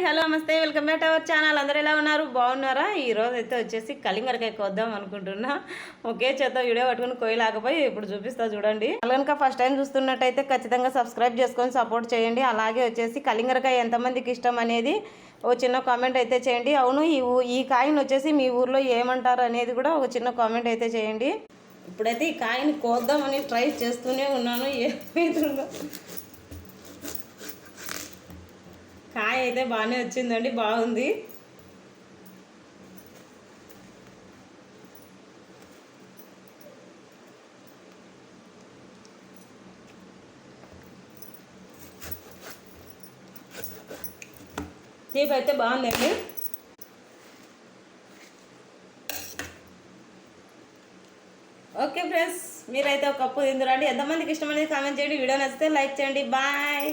Hello నమస్తే, welcome back to our channel. అందరూ ఎలా ఉన్నారు? బాగున్నారా? ఈరోజు అయితే వచ్చేసి కలింగరకాయ కోద్దాం అనుకుంటున్నా. ఒకే చేత వీడియో పట్టుకుని కొయ్యలేకపోయి ఇప్పుడు చూపిస్తా చూడండి. కనుక ఫస్ట్ టైం చూస్తున్నట్టయితే ఖచ్చితంగా సబ్స్క్రైబ్ చేసుకొని సపోర్ట్ చేయండి. అలాగే వచ్చేసి కలింగరకాయ ఎంతమందికి ఇష్టం అనేది ఓ చిన్న కామెంట్ అయితే చేయండి. అవును, ఈ కాయను వచ్చేసి మీ ఊర్లో ఏమంటారు అనేది కూడా ఒక చిన్న కామెంట్ అయితే చేయండి. ఇప్పుడైతే ఈ కాయని కోద్దామని ట్రై చేస్తూనే ఉన్నాను. ఏమైతుందో కాయ అయితే బాగానే వచ్చిందండి, బాగుంది. చీప్ అయితే బాగుందండి. ఓకే ఫ్రెండ్స్, మీరైతే ఒక కప్పు తిందురండి. ఎంతమందికి ఇష్టం అనేది కామెంట్ చేయండి. వీడియో నచ్చితే లైక్ చేయండి. బాయ్.